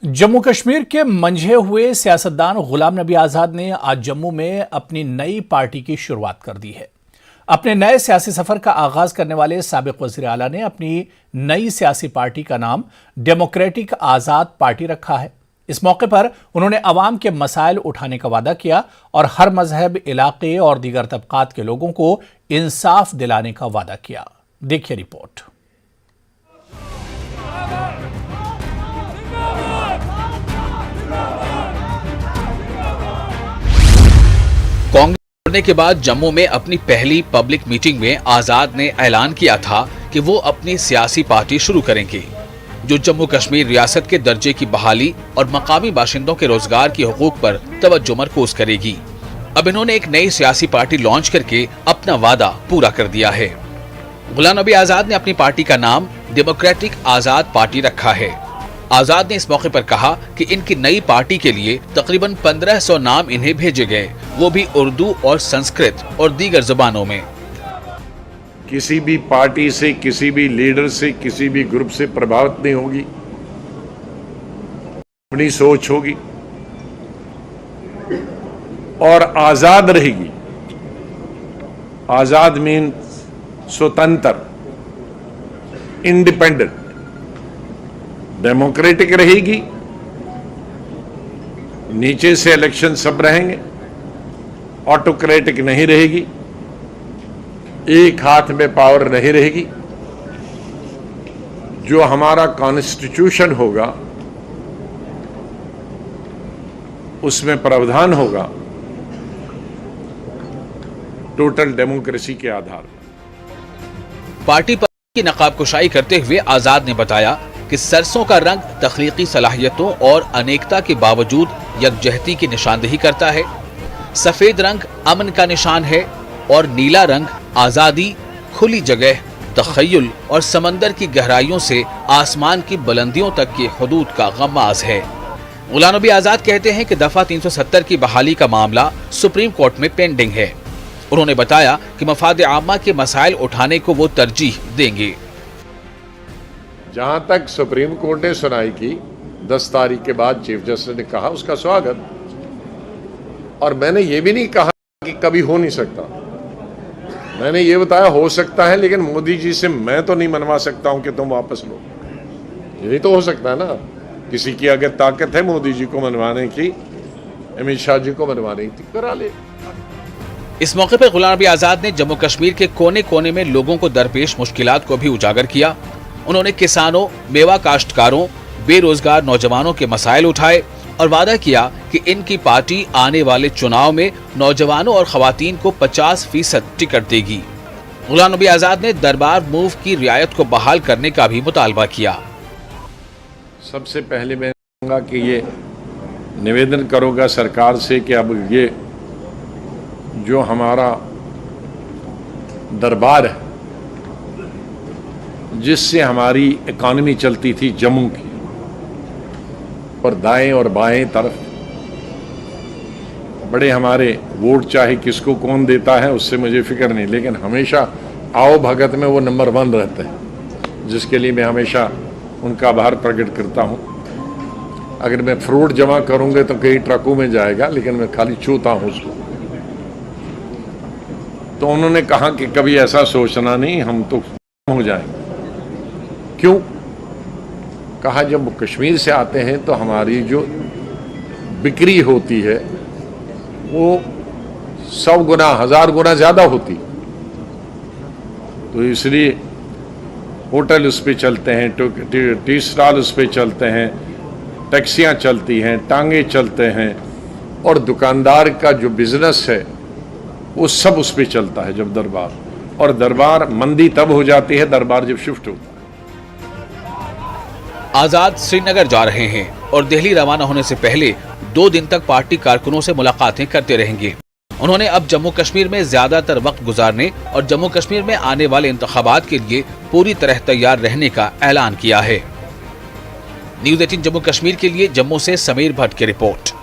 जम्मू कश्मीर के मंझे हुए सियासतदान गुलाम नबी आजाद ने आज जम्मू में अपनी नई पार्टी की शुरुआत कर दी है। अपने नए सियासी सफर का आगाज करने वाले साबिक वज़ीर आला ने अपनी नई सियासी पार्टी का नाम डेमोक्रेटिक आजाद पार्टी रखा है। इस मौके पर उन्होंने अवाम के मसाइल उठाने का वादा किया और हर मजहब, इलाके और दीगर तबकात के लोगों को इंसाफ दिलाने का वादा किया। देखिए रिपोर्ट। कांग्रेस छोड़ने के बाद जम्मू में अपनी पहली पब्लिक मीटिंग में आजाद ने ऐलान किया था कि वो अपनी सियासी पार्टी शुरू करेंगे जो जम्मू कश्मीर रियासत के दर्जे की बहाली और मकामी बाशिंदों के रोजगार की हुकूक पर तवज्जो मरकूज करेगी। अब इन्होंने एक नई सियासी पार्टी लॉन्च करके अपना वादा पूरा कर दिया है। गुलाम नबी आजाद ने अपनी पार्टी का नाम डेमोक्रेटिक आजाद पार्टी रखा है। आजाद ने इस मौके पर कहा कि इनकी नई पार्टी के लिए तकरीबन 1500 नाम इन्हें भेजे गए, वो भी उर्दू और संस्कृत और दीगर जुबानों में। किसी भी पार्टी से, किसी भी लीडर से, किसी भी ग्रुप से प्रभावित नहीं होगी, अपनी सोच होगी और आजाद रहेगी। आजाद मीन स्वतंत्र, इंडिपेंडेंट, डेमोक्रेटिक रहेगी। नीचे से इलेक्शन सब रहेंगे, ऑटोक्रेटिक नहीं रहेगी, एक हाथ में पावर नहीं रहेगी। जो हमारा कॉन्स्टिट्यूशन होगा उसमें प्रावधान होगा टोटल डेमोक्रेसी के आधार पर। पार्टी पर की नकाबकुशाई करते हुए आजाद ने बताया कि सरसों का रंग तख्लीकी सलाहियतों और अनेकता के बावजूद यकजहती की निशानदेही करता है, सफेद रंग अमन का निशान है और नीला रंग आजादी, खुली जगह, तखय्युल और समंदर की गहराइयों से आसमान की बुलंदियों तक की हुदूद का गम्माज है। गुलाम नबी आजाद कहते हैं कि दफा 370 की बहाली का मामला सुप्रीम कोर्ट में पेंडिंग है। उन्होंने बताया कि मफाद आमा के मसाइल उठाने को वो तरजीह देंगे। जहां तक सुप्रीम कोर्ट ने सुनाई की 10 तारीख के बाद चीफ जस्टिस ने कहा, उसका स्वागत। और मैंने ये भी नहीं कहा कि कभी हो नहीं सकता, मैंने ये बताया हो सकता है, लेकिन मोदी जी से मैं तो नहीं मनवा सकता हूं कि तुम वापस लो। यही तो हो सकता है ना। किसी की अगर ताकत है मोदी जी को मनवाने की, अमित शाह जी को मनवाने की, करा ले। इस मौके पर गुलाम नबी आजाद ने जम्मू कश्मीर के कोने कोने में लोगों को दरपेश मुश्किलात को भी उजागर किया। उन्होंने किसानों, मेवा काश्तकारों, बेरोजगार नौजवानों के मसाइल उठाए और वादा किया कि इनकी पार्टी आने वाले चुनाव में नौजवानों और खवातीन को 50% टिकट देगी। गुलाम नबी आजाद ने दरबार मूव की रियायत को बहाल करने का भी मुतालबा किया। सबसे पहले मैं कहूँगा कि ये निवेदन करूँगा सरकार से कि अब ये जो हमारा दरबार है, जिससे हमारी इकॉनमी चलती थी जम्मू की, और दाएं और बाएं तरफ बड़े हमारे वोट चाहे किसको कौन देता है उससे मुझे फिक्र नहीं, लेकिन हमेशा आओ भगत में वो नंबर 1 रहते हैं, जिसके लिए मैं हमेशा उनका आभार प्रकट करता हूं। अगर मैं फ्रूट जमा करूंगा तो कई ट्रकों में जाएगा, लेकिन मैं खाली छूता हूं उसको। तो उन्होंने कहा कि कभी ऐसा सोचना नहीं, हम तो हो जाएंगे। क्यों? कहा जब कश्मीर से आते हैं तो हमारी जो बिक्री होती है वो 100 गुना 1000 गुना ज्यादा होती, तो इसलिए होटल उस पे चलते हैं, टी स्टॉल उस पे चलते हैं, टैक्सियां चलती हैं, टांगे चलते हैं, और दुकानदार का जो बिजनेस है वो सब उस पे चलता है जब दरबार। और दरबार मंदी तब हो जाती है दरबार जब शिफ्ट होता है। आजाद श्रीनगर जा रहे हैं और दिल्ली रवाना होने से पहले 2 दिन तक पार्टी कारकुनों से मुलाकातें करते रहेंगे। उन्होंने अब जम्मू कश्मीर में ज्यादातर वक्त गुजारने और जम्मू कश्मीर में आने वाले इंतखाबात के लिए पूरी तरह तैयार रहने का ऐलान किया है। न्यूज़ 18 जम्मू कश्मीर के लिए जम्मू से समीर भट्ट की रिपोर्ट।